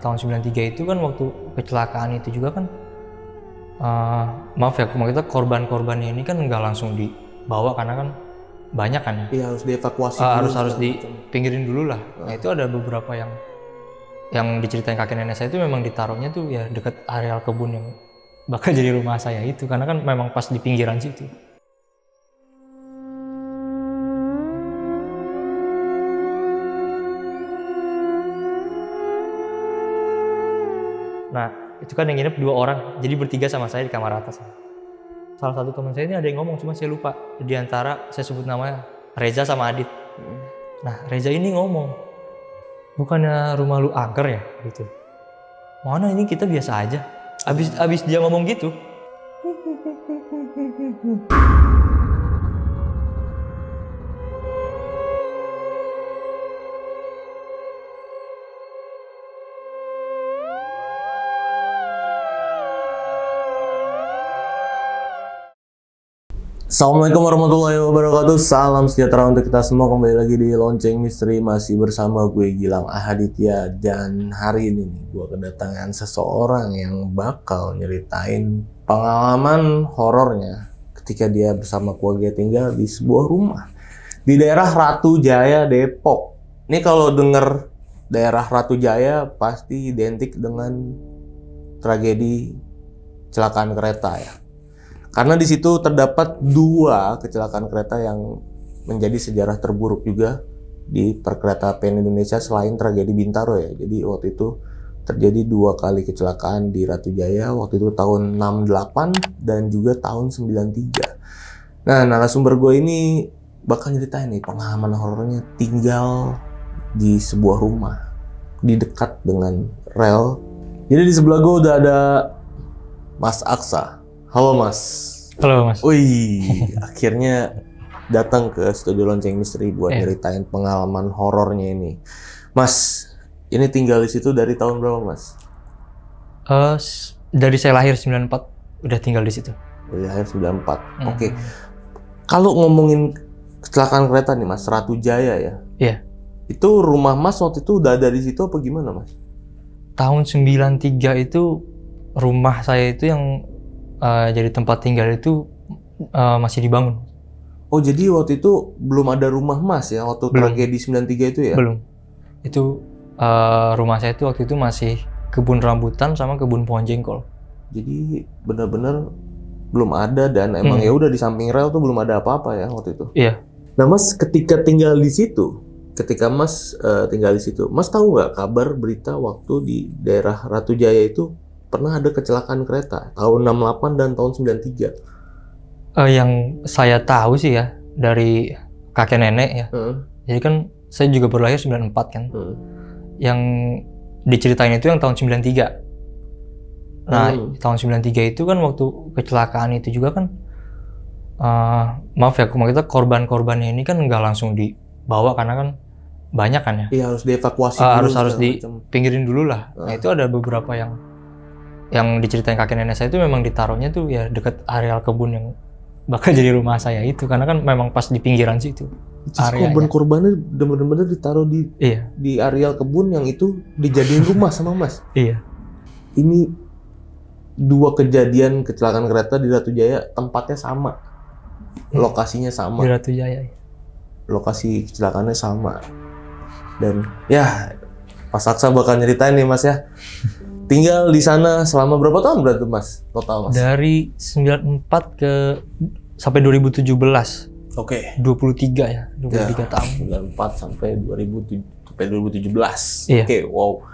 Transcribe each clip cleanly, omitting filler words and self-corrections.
tahun 93 itu kan waktu kecelakaan itu juga kan maaf ya, kita korban-korbannya ini kan nggak langsung dibawa karena kan banyak kan ya. Iya, harus dievakuasi dulu. Harus dipinggirin dulu lah. Nah itu ada beberapa yang diceritain kakek nenek saya itu memang ditaruhnya tuh ya deket areal kebun yang bakal jadi rumah saya itu, karena kan memang pas di pinggiran situ. Nah itu kan yang nginep 2 orang, jadi bertiga sama saya di kamar atas. Salah satu teman saya ini ada yang ngomong, cuma saya lupa. Di antara saya sebut namanya Reza sama Adit. Nah Reza ini ngomong, bukannya rumah lu angker ya gitu. Mana ini kita biasa aja. Abis dia ngomong gitu. Assalamualaikum warahmatullahi wabarakatuh. Salam sejahtera untuk kita semua. Kembali lagi di Lonceng Misteri, masih bersama gue Gilang Ahaditya. Dan hari ini nih, gue kedatangan seseorang yang bakal nyeritain pengalaman horornya ketika dia bersama keluarga tinggal di sebuah rumah di daerah Ratu Jaya, Depok. Ini kalau denger daerah Ratu Jaya pasti identik dengan tragedi kecelakaan kereta ya. Karena di situ terdapat 2 kecelakaan kereta yang menjadi sejarah terburuk juga di perkeretaapian Indonesia selain tragedi Bintaro ya. Jadi waktu itu terjadi 2 kali kecelakaan di Ratu Jaya, waktu itu tahun 68 dan juga tahun 93. Nah, narasumber gue ini bakal nyeritain nih pengalaman horornya tinggal di sebuah rumah di dekat dengan rel. Jadi di sebelah gue udah ada Mas Aksa. Halo Mas. Halo Mas. Wih, akhirnya datang ke studio Lonceng Misteri buat nyeritain pengalaman horornya ini. Mas, ini tinggal di situ dari tahun berapa Mas? Dari saya lahir 94 udah tinggal di situ. Dari lahir 94. Oke. Kalau ngomongin kecelakaan kereta nih Mas, Ratu Jaya ya? Iya. Itu rumah Mas waktu itu udah ada di situ apa gimana Mas? Tahun 93 itu rumah saya itu yang jadi tempat tinggal itu masih dibangun. Oh jadi waktu itu belum ada rumah Mas ya waktu tragedi 93 itu ya? Belum. Itu rumah saya itu waktu itu masih kebun rambutan sama kebun pohon jengkol. Jadi benar-benar belum ada dan emang ya udah di samping rel tuh belum ada apa-apa ya waktu itu. Iya. Nah Mas ketika tinggal di situ, ketika Mas tinggal di situ, Mas tahu nggak kabar berita waktu di daerah Ratu Jaya itu pernah ada kecelakaan kereta tahun 68 dan tahun 93. Yang saya tahu sih ya dari kakek nenek ya. Jadi kan saya juga baru lahir 94 kan. Yang diceritain itu yang tahun 93. Nah, tahun 93 itu kan waktu kecelakaan itu juga kan maaf ya, kita korban-korbannya ini kan nggak langsung dibawa karena kan banyak kan ya. Iya, harus dievakuasi dulu. Harus dipinggirin dulu lah. Nah, itu ada beberapa yang diceritain kakek nenek saya itu memang ditaruhnya tuh ya deket areal kebun yang bakal jadi rumah saya itu, karena kan memang pas di pinggiran situ. Korban-korbannya bener-bener ditaruh di areal kebun yang itu dijadiin rumah sama Mas. Iya. Ini 2 kejadian kecelakaan kereta di Ratu Jaya, tempatnya sama, lokasinya sama. Di Ratu Jaya. Lokasi kecelakaannya sama. Dan ya Mas Aksa bakal nyeritain nih Mas ya. Tinggal di sana selama berapa tahun berarti Mas total Mas? Dari 94 sampai 2017. Oke. 23 ya, 23 tahun. 94 sampai 2017. Iya. Oke, wow.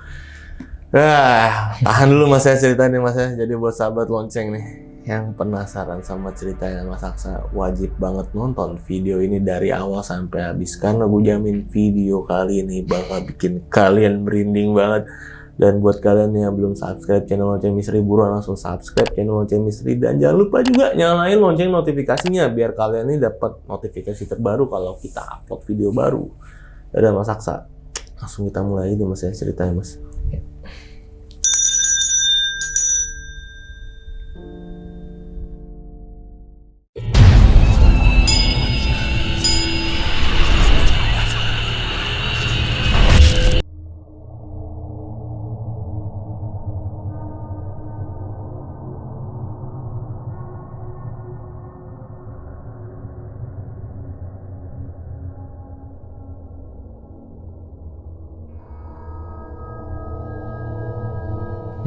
Tahan dulu Mas ya ceritanya Mas ya. Jadi buat sahabat lonceng nih yang penasaran sama ceritanya Mas Aksa, wajib banget nonton video ini dari awal sampai habis, karena gue jamin video kali ini bakal bikin kalian merinding banget. Dan buat kalian yang belum subscribe channel Lonceng Misteri, buruan langsung subscribe channel Lonceng Misteri. Dan jangan lupa juga nyalain lonceng notifikasinya biar kalian ini dapat notifikasi terbaru kalau kita upload video baru. Dadah Mas Aksa, langsung kita mulai nih Mas ya ceritanya Mas.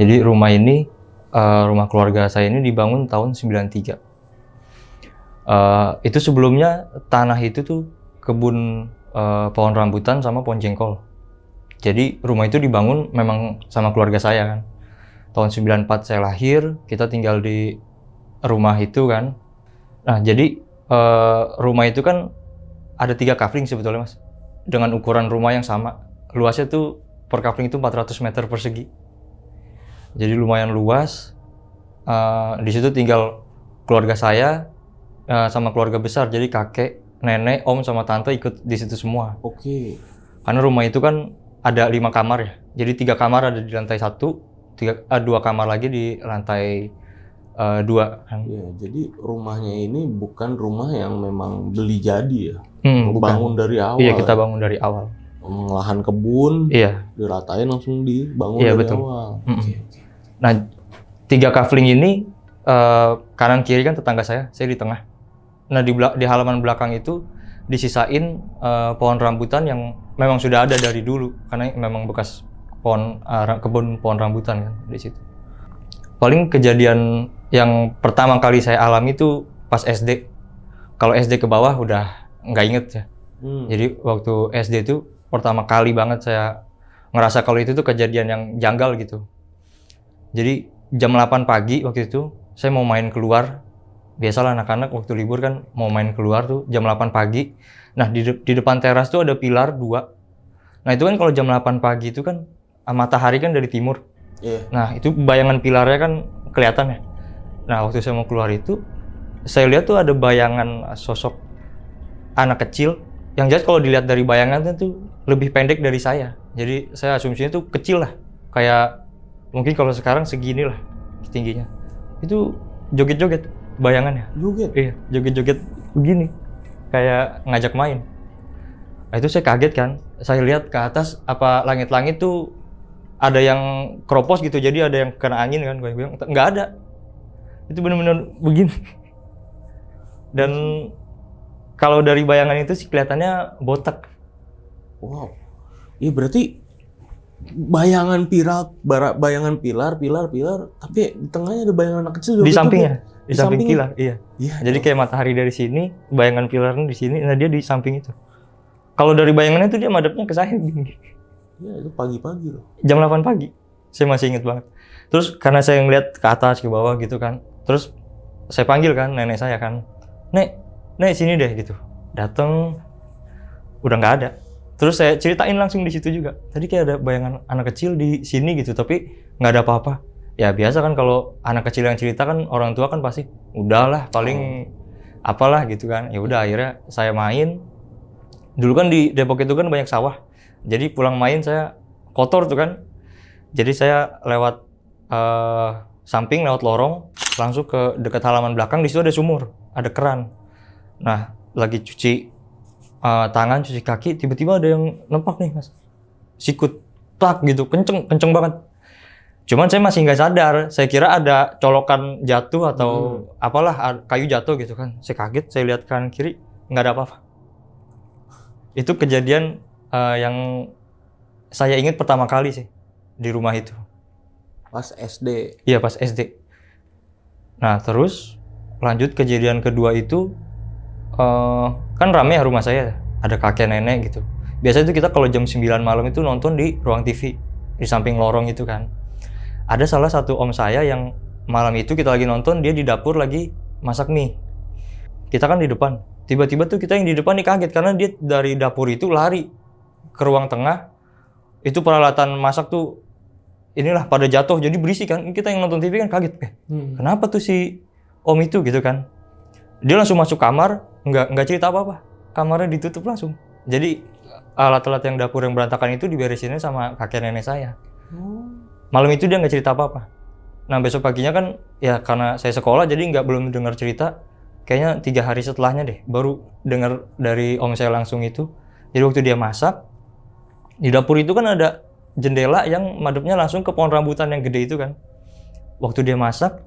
Jadi rumah ini, rumah keluarga saya ini dibangun tahun 93. Itu sebelumnya tanah itu tuh kebun pohon rambutan sama pohon jengkol. Jadi rumah itu dibangun memang sama keluarga saya kan. Tahun 94 saya lahir, kita tinggal di rumah itu kan. Nah jadi rumah itu kan ada 3 kafling sebetulnya mas. Dengan ukuran rumah yang sama. Luasnya tuh per kafling itu 400 meter persegi. Jadi lumayan luas. Di situ tinggal keluarga saya sama keluarga besar. Jadi kakek, nenek, om sama tante ikut di situ semua. Oke. Karena rumah itu kan ada 5 kamar ya. Jadi 3 kamar ada di lantai 1, 2 kamar lagi di lantai 2 kan. Ya, jadi rumahnya ini bukan rumah yang memang beli jadi ya. Bangun dari awal. Iya, kita bangun dari awal. Lahan kebun, iya, diratain langsung dibangun iya, dari betul. awal. Nah, 3 kafling ini kanan kiri kan tetangga saya di tengah. Nah di halaman belakang itu disisain pohon rambutan yang memang sudah ada dari dulu karena memang bekas kebun pohon rambutan kan di situ. Paling kejadian yang pertama kali saya alami itu pas SD. Kalau SD ke bawah udah nggak inget ya. Jadi waktu SD itu pertama kali banget saya ngerasa kalau itu tuh kejadian yang janggal gitu. Jadi jam 8 pagi waktu itu saya mau main keluar. Biasalah anak-anak waktu libur kan mau main keluar tuh jam 8 pagi. Nah di depan teras tuh ada pilar 2. Nah itu kan kalau jam 8 pagi itu kan matahari kan dari timur. Yeah. Nah itu bayangan pilarnya kan kelihatan ya. Nah waktu saya mau keluar itu saya lihat tuh ada bayangan sosok anak kecil. Yang jelas kalau dilihat dari bayangannya tuh lebih pendek dari saya. Jadi saya asumsinya tuh kecil lah. Kayak mungkin kalau sekarang segini lah tingginya. Itu joget-joget bayangannya. Joget? Iya, joget-joget begini. Kayak ngajak main. Nah itu saya kaget kan. Saya lihat ke atas apa langit-langit tuh ada yang keropos gitu. Jadi ada yang kena angin kan. Gue bilang nggak ada. Itu benar-benar begini. Dan kalau dari bayangan itu sih kelihatannya botak. Wow. Iya berarti bayangan pilar, tapi di tengahnya ada bayangan anak kecil. Di sampingnya, di samping pilar, iya. Ya, jadi kayak matahari dari sini, bayangan pilarnya di sini, nah dia di samping itu. Kalau dari bayangannya itu dia madepnya ke saya gini. Iya, itu pagi-pagi loh. Jam 8 pagi, saya masih inget banget. Terus karena saya ngeliat ke atas, ke bawah gitu kan, terus saya panggil kan nenek saya kan, Nek sini deh gitu. Dateng, udah nggak ada. Terus saya ceritain langsung di situ juga. Tadi kayak ada bayangan anak kecil di sini gitu, tapi nggak ada apa-apa. Ya biasa kan kalau anak kecil yang cerita kan orang tua kan pasti udahlah paling apalah gitu kan. Ya udah akhirnya saya main. Dulu kan di Depok itu kan banyak sawah. Jadi pulang main saya kotor tuh kan. Jadi saya lewat samping, lewat lorong, langsung ke dekat halaman belakang. Di situ ada sumur, ada keran. Nah lagi cuci tangan, cuci kaki, tiba-tiba ada yang nempak nih mas, sikut, tak gitu, kenceng banget. Cuman saya masih nggak sadar, saya kira ada colokan jatuh atau apalah kayu jatuh gitu kan. Saya kaget, saya lihat kanan kiri nggak ada apa-apa. Itu kejadian yang saya ingat pertama kali sih di rumah itu. Pas SD. Iya pas SD. Nah terus lanjut kejadian kedua itu. Kan rame ya rumah saya, ada kakek nenek gitu. Biasanya itu kita kalau jam 9 malam itu nonton di ruang TV, di samping lorong itu kan. Ada salah satu om saya yang malam itu kita lagi nonton, dia di dapur lagi masak mie. Kita kan di depan. Tiba-tiba tuh kita yang di depan nih kaget karena dia dari dapur itu lari ke ruang tengah. Itu peralatan masak tuh inilah pada jatuh, jadi berisik kan. Kita yang nonton TV kan kaget. Kenapa tuh si om itu gitu kan. Dia langsung masuk kamar, nggak cerita apa-apa. Kamarnya ditutup langsung. Jadi alat-alat yang dapur yang berantakan itu diberesinnya sama kakek nenek saya. Malam itu dia nggak cerita apa-apa. Nah besok paginya kan ya karena saya sekolah jadi belum dengar cerita. Kayaknya 3 hari setelahnya deh baru dengar dari om saya langsung itu. Jadi waktu dia masak di dapur itu kan ada jendela yang madepnya langsung ke pohon rambutan yang gede itu kan. Waktu dia masak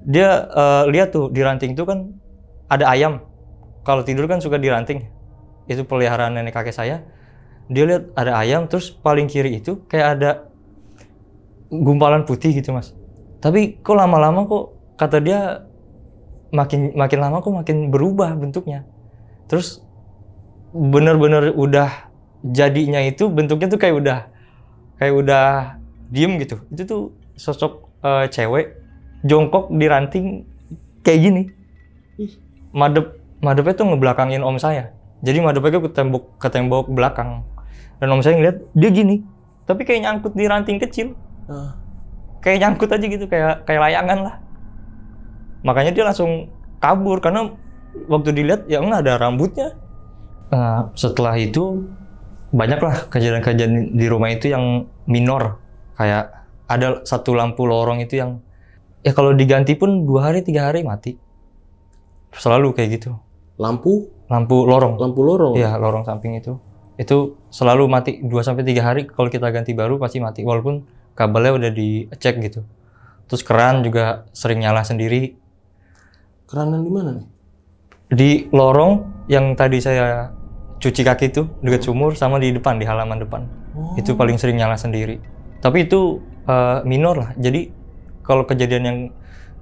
dia lihat tuh di ranting itu kan ada ayam. Kalau tidur kan suka diranting. Itu peliharaan nenek kakek saya. Dia lihat ada ayam, terus paling kiri itu kayak ada gumpalan putih gitu mas. Tapi kok lama-lama kok kata dia makin lama kok makin berubah bentuknya. Terus bener-bener udah jadinya itu bentuknya tuh kayak udah diem gitu. Itu tuh sosok cewek jongkok di ranting kayak gini. Madepnya tuh ngebelakangin om saya. Jadi madepnya ke tembok belakang. Dan om saya ngeliat dia gini. Tapi kayak nyangkut di ranting kecil. Kayak nyangkut aja gitu, kayak layangan lah. Makanya dia langsung kabur karena waktu dilihat ya nggak ada rambutnya. Setelah itu banyaklah kejadian-kejadian di rumah itu yang minor. Kayak ada satu lampu lorong itu yang ya kalau diganti pun 2 hari 3 hari mati. Selalu kayak gitu. Lampu lorong. Iya, lorong samping itu. Itu selalu mati 2-3 hari, kalau kita ganti baru pasti mati walaupun kabelnya udah dicek gitu. Terus keran juga sering nyala sendiri. Keran di mana nih? Di lorong yang tadi saya cuci kaki itu dekat sumur sama di depan, di halaman depan. Itu paling sering nyala sendiri. Tapi itu minor lah. Jadi kalau kejadian yang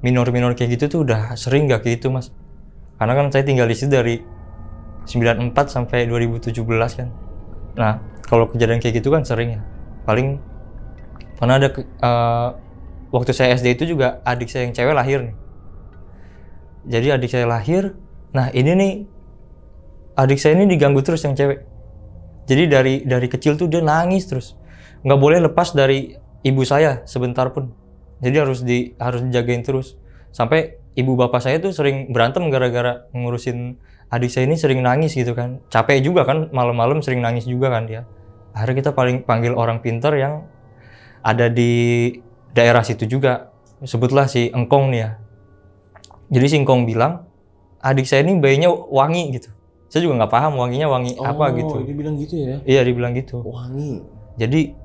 minor-minor kayak gitu tuh udah sering gak kayak gitu mas. Karena kan saya tinggal di situ dari 94 sampai 2017 kan. Nah, kalau kejadian kayak gitu kan sering ya. Paling pernah ada waktu saya SD itu juga adik saya yang cewek lahir nih. Jadi adik saya lahir. Nah, ini nih adik saya ini diganggu terus yang cewek. Jadi dari kecil tuh dia nangis terus. Nggak boleh lepas dari ibu saya sebentar pun. Jadi harus dijagain terus. Sampai ibu bapak saya tuh sering berantem gara-gara ngurusin adik saya ini, sering nangis gitu kan. Capek juga kan, malam-malam sering nangis juga kan dia. Akhirnya kita panggil orang pintar yang ada di daerah situ juga. Sebutlah si Engkong nih ya. Jadi si Engkong bilang, adik saya ini bayinya wangi gitu. Saya juga nggak paham wanginya wangi apa gitu. Oh, dia bilang gitu ya? Iya, dibilang gitu. Wangi. Jadi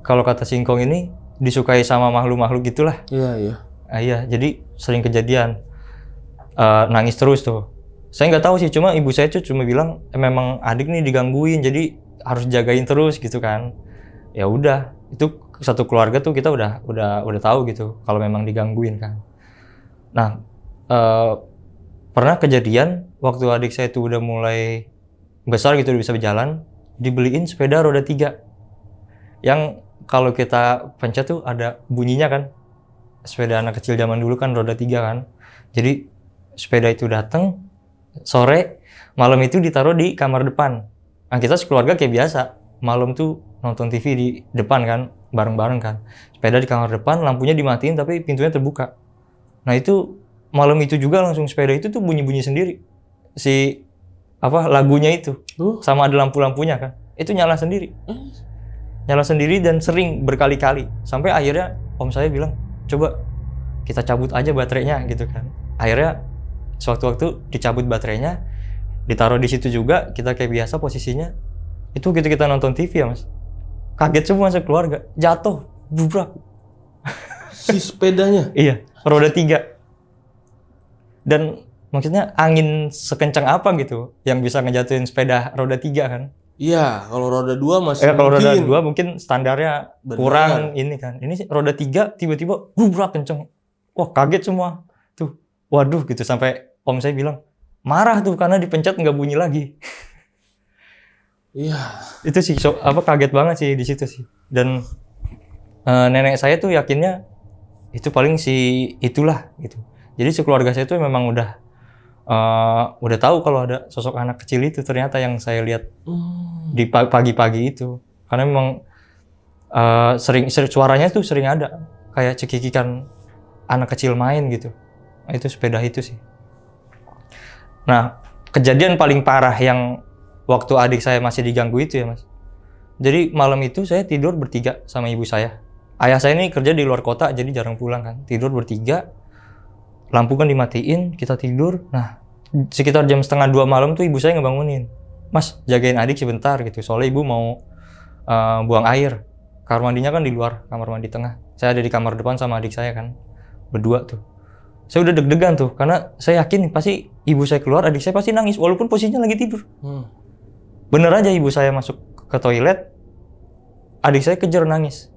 kalau kata si Engkong ini disukai sama makhluk-makhluk gitulah. Iya. Iya, jadi sering kejadian nangis terus tuh. Saya nggak tahu sih, cuma ibu saya tuh cuma bilang memang adik nih digangguin, jadi harus jagain terus gitu kan. Ya udah, itu satu keluarga tuh kita udah tahu gitu kalau memang digangguin kan. Nah, pernah kejadian waktu adik saya tuh udah mulai besar gitu, udah bisa berjalan, dibeliin sepeda roda 3 yang kalau kita pencet tuh ada bunyinya kan. Sepeda anak kecil zaman dulu kan roda 3 kan. Jadi sepeda itu datang sore, malam itu ditaruh di kamar depan. Nah, kita sekeluarga kayak biasa, malam tuh nonton TV di depan kan, bareng-bareng kan. Sepeda di kamar depan, lampunya dimatiin tapi pintunya terbuka. Nah, itu malam itu juga langsung sepeda itu tuh bunyi-bunyi sendiri. Si lagunya itu. Sama ada lampu-lampunya kan. Itu nyala sendiri. Nyala sendiri dan sering berkali-kali. Sampai akhirnya om saya bilang, coba kita cabut aja baterainya gitu kan. Akhirnya sewaktu-waktu dicabut baterainya, ditaruh di situ juga, kita kayak biasa posisinya. Itu gitu kita nonton TV ya mas. Kaget semua sekeluarga, jatuh, bubrak. Si sepedanya? Iya, roda 3. Dan maksudnya angin sekencang apa gitu yang bisa ngejatuhin sepeda roda 3 kan? Iya, kalau roda 2 masih kalau roda 2 mungkin standarnya kurang ini kan. Ini sih roda 3 tiba-tiba bubrak kenceng. Wah, kaget semua. Tuh, waduh gitu, sampai om saya bilang marah tuh karena dipencet nggak bunyi lagi. Iya. Itu sih kaget banget sih di situ sih. Dan nenek saya tuh yakinnya itu paling itulah gitu. Jadi sekeluarga saya tuh memang udah tahu kalau ada sosok anak kecil itu ternyata yang saya lihat di pagi-pagi itu. Karena memang sering suaranya tuh sering ada kayak cekikikan anak kecil main gitu. Nah, itu sepeda itu sih. Nah, kejadian paling parah yang waktu adik saya masih diganggu itu ya mas. Jadi malam itu saya tidur bertiga sama ibu saya. Ayah saya ini kerja di luar kota jadi jarang pulang kan. Tidur bertiga, lampu kan dimatiin, kita tidur. Nah, sekitar jam 1:30 malam tuh ibu saya ngebangunin. Mas, jagain adik sebentar gitu. Soalnya ibu mau buang air. Kamar mandinya kan di luar, kamar mandi tengah. Saya ada di kamar depan sama adik saya kan. Berdua tuh. Saya udah deg-degan tuh, karena saya yakin pasti ibu saya keluar, adik saya pasti nangis, walaupun posisinya lagi tidur. Bener aja ibu saya masuk ke toilet, adik saya kejar nangis.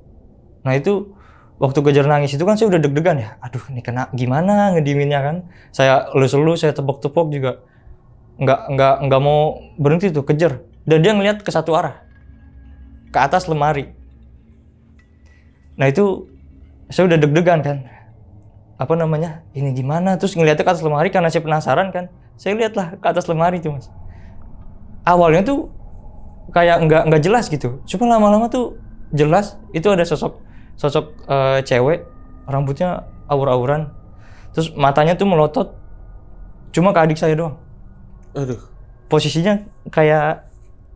Nah itu waktu kejar nangis itu kan saya udah deg-degan ya. Aduh, ini kena gimana ngedieminnya kan. Saya elus-elus, saya tepok-tepok juga. Nggak mau berhenti tuh, kejar. Dan dia ngeliat ke satu arah. Ke atas lemari. Nah itu saya udah deg-degan kan. Apa namanya? Ini gimana? Terus ngeliatnya ke atas lemari karena saya penasaran kan. Saya lihatlah ke atas lemari tuh, Mas. Awalnya tuh kayak nggak jelas gitu. Cuma lama-lama tuh jelas. Itu ada sosok cewek, rambutnya aur-auran. Terus matanya tuh melotot. Cuma ke adik saya doang. Aduh. Posisinya kayak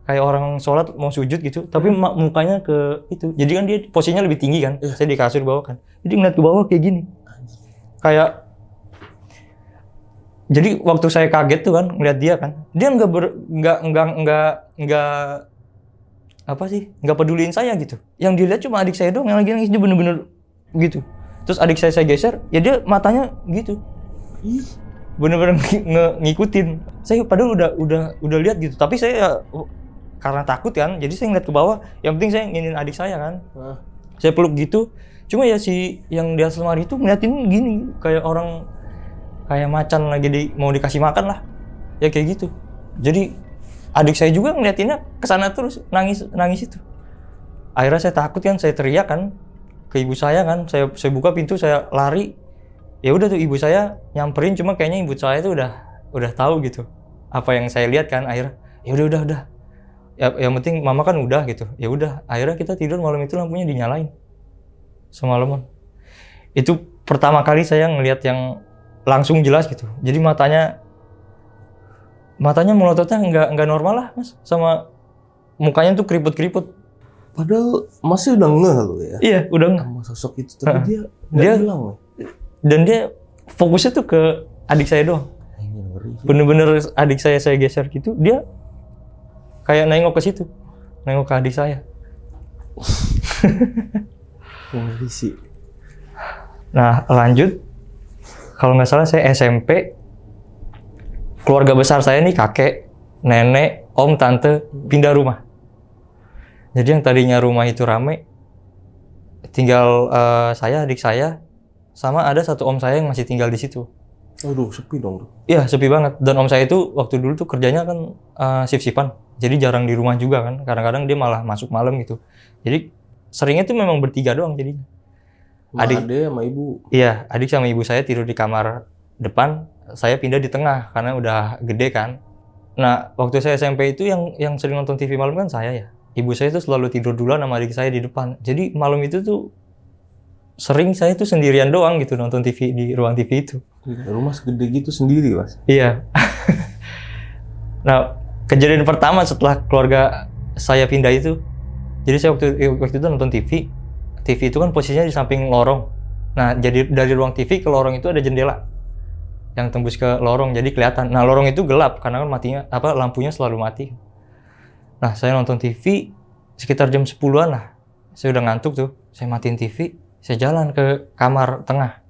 orang sholat mau sujud gitu, tapi mukanya ke itu. Jadi kan dia posisinya lebih tinggi kan. Saya di kasur bawah kan. Jadi ngeliat ke bawah kayak gini. Kayak jadi waktu saya kaget tuh kan ngeliat dia kan. Dia nggak peduliin saya gitu. Yang dilihat cuma adik saya doang yang lagi nangis, dia bener-bener gitu. Terus adik saya geser, ya dia matanya gitu. Bener-bener ngikutin. Saya padahal udah lihat gitu, tapi saya karena takut kan, jadi saya ngeliat ke bawah. Yang penting saya nginin adik saya kan. Saya peluk gitu. Cuma ya si yang di atas lemari itu ngeliatin gini, kayak orang kayak macan lagi mau dikasih makan lah. Ya kayak gitu. Jadi adik saya juga ngeliatinnya kesana terus, nangis itu. Akhirnya saya takut kan, saya teriak kan ke ibu saya kan. Saya buka pintu, saya lari. Ya udah tuh ibu saya nyamperin, cuma kayaknya ibu saya tuh udah tahu gitu apa yang saya lihat kan. Akhirnya ya udah. Ya yang penting mama kan udah gitu. Ya udah, akhirnya kita tidur malam itu lampunya dinyalain. Semalaman. Itu pertama kali saya ngelihat yang langsung jelas gitu. Jadi matanya melototnya nggak normal lah, Mas. Sama mukanya tuh keriput-keriput. Padahal masih udah ngeh loh ya. Iya, udah ngeh. Sama sosok itu, tapi dia nggak bilang loh. Dan dia fokusnya tuh ke adik saya doang. Bener-bener adik saya geser gitu, dia kayak nengok ke situ. Nengok ke adik saya. Ngeri sih. Nah, lanjut. Kalau nggak salah saya SMP. Keluarga besar saya nih, kakek, nenek, om, tante, pindah rumah. Jadi yang tadinya rumah itu rame, tinggal saya, adik saya, sama ada satu om saya yang masih tinggal di situ. Aduh, sepi dong. Iya, sepi banget. Dan om saya itu waktu dulu tuh kerjanya kan shift-shiftan. Jadi jarang di rumah juga kan. Kadang-kadang dia malah masuk malam gitu. Jadi seringnya tuh memang bertiga doang jadinya. Adik sama ibu. Iya, adik sama ibu saya tidur di kamar depan. Saya pindah di tengah karena udah gede kan. Nah, waktu saya SMP itu yang sering nonton TV malam kan saya ya. Ibu saya tuh selalu tidur duluan sama adik saya di depan. Jadi malam itu tuh sering saya tuh sendirian doang gitu nonton TV di ruang TV itu. Rumah segede gitu sendiri, Mas? Iya. Nah, kejadian pertama setelah keluarga saya pindah itu, jadi saya waktu itu nonton TV. TV itu kan posisinya di samping lorong. Nah, jadi dari ruang TV ke lorong itu ada jendela yang tembus ke lorong, jadi kelihatan. Nah, lorong itu gelap karena kan lampunya selalu mati. Nah, saya nonton TV sekitar jam 10-an lah. Saya udah ngantuk tuh. Saya matiin TV, saya jalan ke kamar tengah.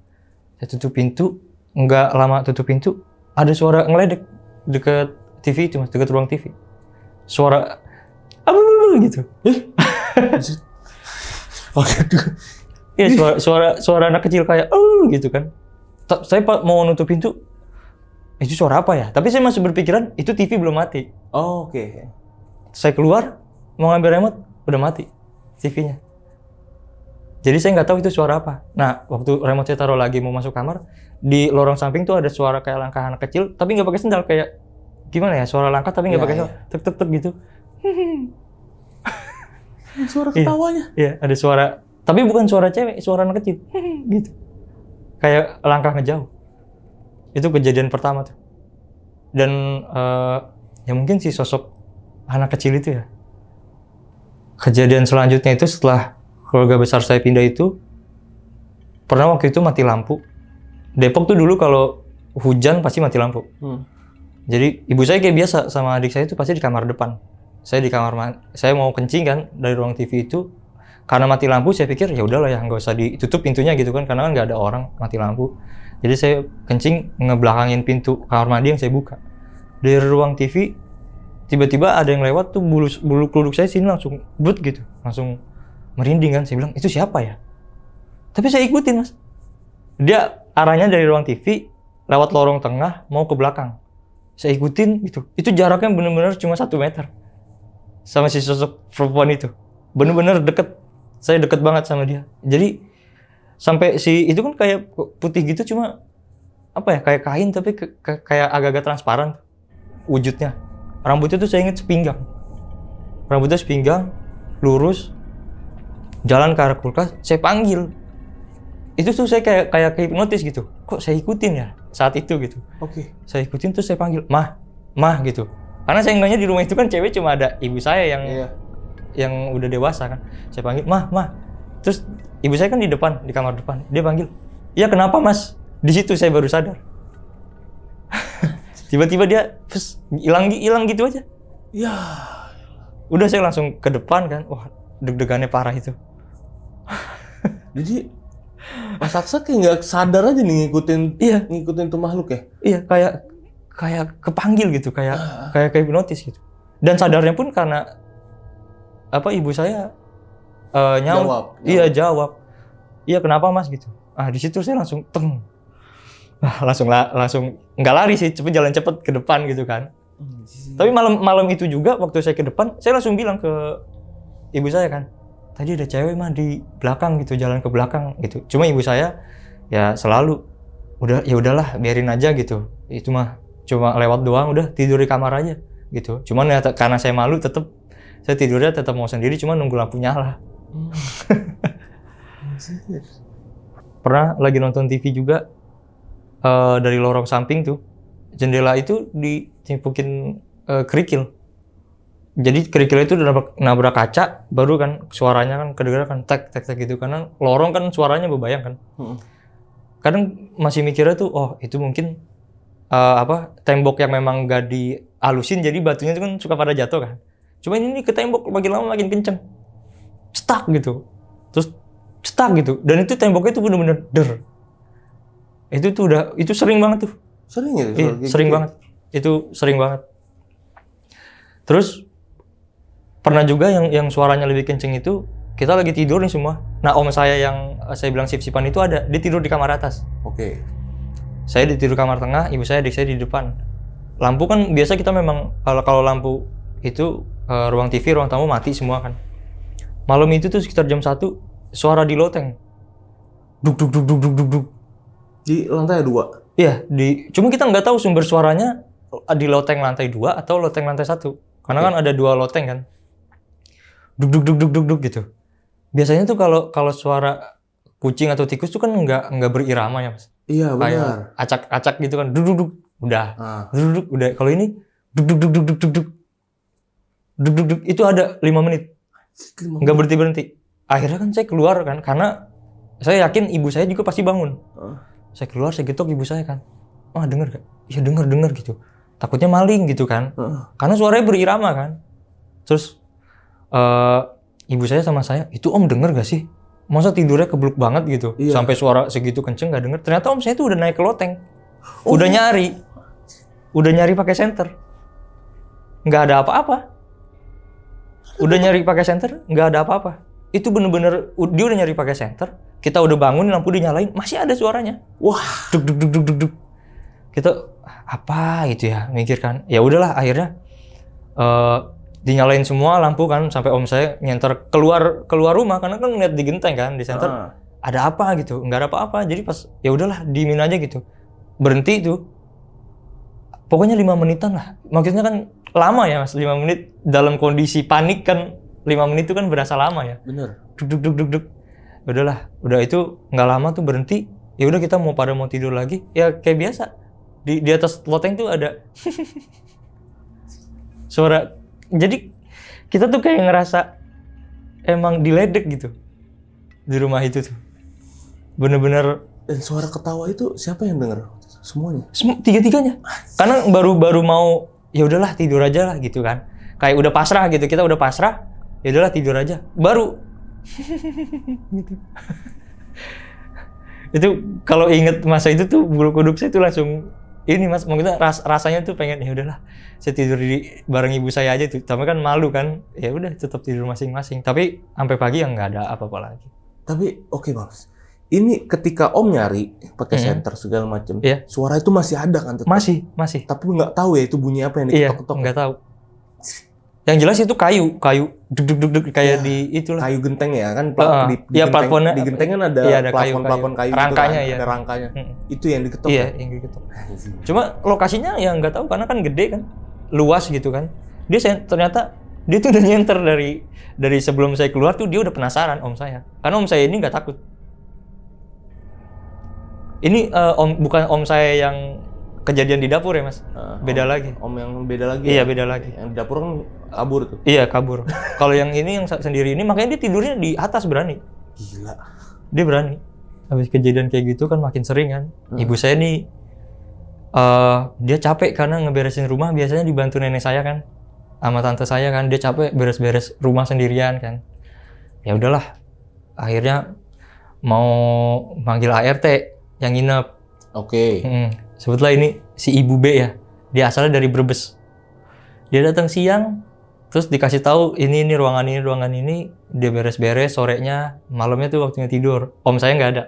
Saya tutup pintu, nggak lama tutup pintu, ada suara ngeledek deket TV itu, Mas, deket ruang TV. Suara gitu. Iya, suara anak kecil kayak gitu kan. Saya mau nutup pintu, itu suara apa ya? Tapi saya masih berpikiran itu TV belum mati. Oh, oke. Saya keluar mau ngambil remote, udah mati TV-nya. Jadi saya nggak tahu itu suara apa. Nah, waktu remote saya taruh lagi mau masuk kamar, di lorong samping tuh ada suara kayak langkah anak kecil, tapi nggak pakai sendal, kayak gimana ya? Suara langkah tapi nggak pakai sendal, tek gitu. Suara ketawanya. Iya, ada suara, tapi bukan suara cewek, suara anak kecil, gitu. Kayak langkah ngejauh. Itu kejadian pertama tuh. Dan ya mungkin si sosok anak kecil itu ya. Kejadian selanjutnya itu setelah keluarga besar saya pindah itu, pernah waktu itu mati lampu. Depok tuh dulu kalau hujan pasti mati lampu. Jadi ibu saya kayak biasa sama adik saya itu pasti di kamar depan. Saya di kamar saya mau kencing kan dari ruang TV itu. Karena mati lampu, saya pikir ya udahlah ya, nggak usah ditutup pintunya gitu kan, karena kan nggak ada orang, mati lampu. Jadi saya kencing ngebelakangin pintu kamar mandi yang saya buka. Dari ruang TV, tiba-tiba ada yang lewat tuh, bulu kuduk saya sini langsung but gitu, langsung merinding kan. Saya bilang itu siapa ya? Tapi saya ikutin mas. Dia arahnya dari ruang TV lewat lorong tengah mau ke belakang. Saya ikutin gitu. Itu jaraknya benar-benar cuma 1 meter sama si sosok perempuan itu. Benar-benar deket. Saya deket banget sama dia. Jadi sampai si itu kan kayak putih gitu, cuma apa ya, kayak kain tapi kayak agak-agak transparan wujudnya. Rambutnya tuh saya ingat sepinggang. Rambutnya sepinggang, lurus, jalan ke arah kulkas. Saya panggil. Itu tuh saya kayak hipnotis gitu. Kok saya ikutin ya saat itu gitu. Oke. Saya ikutin terus saya panggil, mah gitu. Karena saya enggaknya di rumah itu kan cewek cuma ada ibu saya yang udah dewasa kan. Saya panggil, mah. Terus ibu saya kan di depan, di kamar depan. Dia panggil, ya kenapa mas? Di situ saya baru sadar. Tiba-tiba dia hilang gitu aja. Ya. Udah saya langsung ke depan kan. Wah, deg-degannya parah itu. Jadi Mas Aksa kayak nggak sadar aja nih ngikutin tuh makhluk ya? Iya, kayak kepanggil gitu, kayak hipnotis gitu. Dan sadarnya pun karena apa, ibu saya nyaut. Iya, jawab. Iya, kenapa mas gitu. Di situ saya langsung langsung nggak lari sih, jalan cepet ke depan gitu kan. Tapi malam itu juga waktu saya ke depan, saya langsung bilang ke ibu saya kan, tadi ada cewek mah di belakang gitu, jalan ke belakang gitu. Cuma ibu saya ya selalu udahlah biarin aja gitu. Itu mah cuma lewat doang, udah tidur di kamar aja gitu. Cuman ya karena saya malu, saya tidurnya tetap mau sendiri, cuma nunggu lampu nyala. Pernah lagi nonton TV juga, dari lorong samping tuh jendela itu ditimpukin kerikil. Jadi kerikil itu nabrak kaca, baru kan suaranya kan kedengeran kan tek gitu, karena lorong kan suaranya bebayang kan. Kadang masih mikirnya tuh, oh itu mungkin tembok yang memang gak dihalusin, jadi batunya itu kan suka pada jatuh kan. Cuma ini ke tembok makin lama makin kenceng, cetak gitu, terus cetak gitu, dan itu temboknya itu bener-bener der. Itu sering banget tuh. Sering ya? Iya, sering banget. Itu sering banget. Terus pernah juga yang suaranya lebih kenceng itu, kita lagi tidur nih semua. Nah, om saya yang saya bilang sip-sipan itu dia tidur di kamar atas. Oke. Saya tidur kamar tengah, ibu saya, adik saya di depan. Lampu kan biasa kita memang kalau lampu itu ruang TV, ruang tamu mati semua kan. Malam itu tuh sekitar jam 1, suara di loteng. Duk. Di lantai 2? Iya, cuma kita nggak tahu sumber suaranya di loteng lantai 2 atau loteng lantai 1. Karena kan ada 2 loteng kan. Duk gitu. Biasanya tuh kalau suara kucing atau tikus tuh kan nggak berirama ya mas. Iya benar. Kayak acak gitu kan, duk udah. Duk udah. Kalau ini duk. Itu ada 5 menit. Nggak berhenti. Akhirnya kan saya keluar kan, karena saya yakin ibu saya juga pasti bangun. Saya keluar, saya getok ibu saya kan. Denger gak? Iya denger gitu. Takutnya maling gitu kan. Karena suaranya berirama kan. Terus ibu saya sama saya, itu om denger gak sih? Masa tidurnya kebluk banget gitu? Iya. Sampai suara segitu kenceng gak denger. Ternyata om saya tuh udah naik ke loteng. Udah nyari pakai senter. Nggak ada apa-apa. Udah nyari pakai senter, nggak ada apa-apa. Itu bener-bener dia udah nyari pakai senter. Kita udah bangun, lampu dinyalain, masih ada suaranya. Wah, duk. Kita apa gitu ya, mikir kan. Ya udahlah, akhirnya dinyalain semua lampu kan, sampai om saya nyenter keluar rumah karena kan ngeliat di genteng kan, di senter. Ada apa gitu? Nggak ada apa-apa. Jadi pas ya udahlah, diemin aja gitu. Berhenti itu. Pokoknya 5 menitan lah. Maksudnya kan lama ya mas, 5 menit dalam kondisi panik kan, 5 menit itu kan berasa lama ya. Bener. Duk. Udahlah, udah itu nggak lama tuh berhenti. Ya udah kita mau tidur lagi. Ya kayak biasa. Di atas loteng tuh ada suara. Jadi kita tuh kayak ngerasa emang diledek gitu di rumah itu tuh. Bener-bener. Dan suara ketawa itu siapa yang denger? Semuanya? Tiga-tiganya. Karena baru mau ya udahlah tidur aja lah gitu kan. Kayak udah pasrah gitu, kita udah pasrah. Ya udahlah tidur aja. Baru gitu. Itu kalau inget masa itu tuh bulu kuduk saya tuh langsung ini mas, maksudnya rasanya tuh pengen ya udahlah saya tidur bareng ibu saya aja tuh. Tapi kan malu kan. Ya udah tetap tidur masing-masing. Tapi sampai pagi yang nggak ada apa-apa lagi. Tapi oke, Mas. Ini ketika Om nyari pakai senter segala macam, suara itu masih ada kan? Tetap? Masih. Tapi nggak tahu ya itu bunyi apa yang diketok-ketok. Nggak tahu. Yang jelas itu kayu deg kayak di itulah. Kayu genteng ya kan? Di genteng kan ada plafon kayu. Rangkanya gitu kan? Ada rangkanya. Itu yang diketok. Iya, yang diketok. Cuma lokasinya ya nggak tahu karena kan gede kan, luas gitu kan. Ternyata dia tuh udah nyenter dari sebelum saya keluar tuh dia udah penasaran Om saya. Karena Om saya ini nggak takut. Ini bukan Om saya yang kejadian di dapur ya Mas, beda lagi. Om yang beda lagi. Iya beda lagi. Yang di dapur kan kabur tuh. Iya kabur. Kalau yang ini yang sendiri ini makanya dia tidurnya di atas berani. Gila. Dia berani. Habis kejadian kayak gitu kan makin sering kan. Ibu saya nih dia capek karena ngeberesin rumah biasanya dibantu nenek saya kan, sama tante saya kan. Dia capek beres-beres rumah sendirian kan. Ya udahlah. Akhirnya mau manggil ART yang nginep. Oke. Sebetulnya ini si Ibu B ya. Dia asalnya dari Brebes. Dia datang siang, terus dikasih tahu ini ruangan ini. Dia beres-beres sorenya, malamnya tuh waktunya tidur. Om saya nggak ada.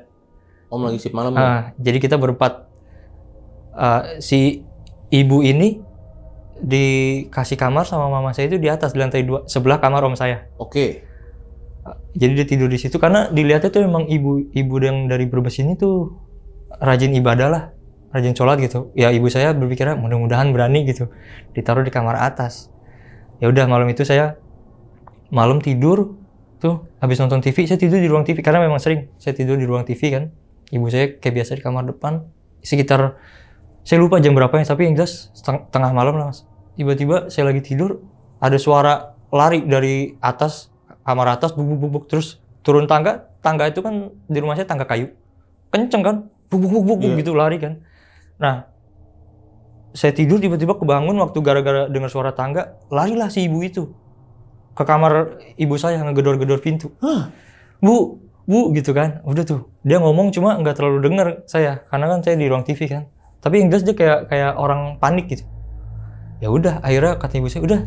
Om lagi shift malam ya? Jadi kita berempat. Si Ibu ini dikasih kamar sama mama saya itu di atas di lantai 2, sebelah kamar Om saya. Oke. Jadi dia tidur di situ karena dilihatnya tuh memang ibu yang dari Brebes ini tuh rajin ibadah lah, rajin sholat gitu. Ya ibu saya berpikirnya mudah-mudahan berani gitu, ditaruh di kamar atas. Ya udah malam itu saya malam tidur tuh habis nonton TV, saya tidur di ruang TV karena memang sering saya tidur di ruang TV kan. Ibu saya kayak biasa di kamar depan. Sekitar saya lupa jam berapa ya, tapi yang jelas tengah malam lah Mas. Tiba-tiba saya lagi tidur ada suara lari dari atas kamar atas bubuk terus turun tangga itu kan di rumah saya tangga kayu. Kenceng kan? Bubuk gitu lari kan. Nah, saya tidur tiba-tiba kebangun waktu gara-gara dengar suara tangga, larilah si ibu itu ke kamar ibu saya ngegedor-gedor pintu. Bu gitu kan. Udah tuh, dia ngomong cuma nggak terlalu dengar saya karena kan saya di ruang TV kan. Tapi yang jelas dia kayak orang panik gitu. Ya udah, akhirnya kata ibu saya, "Udah.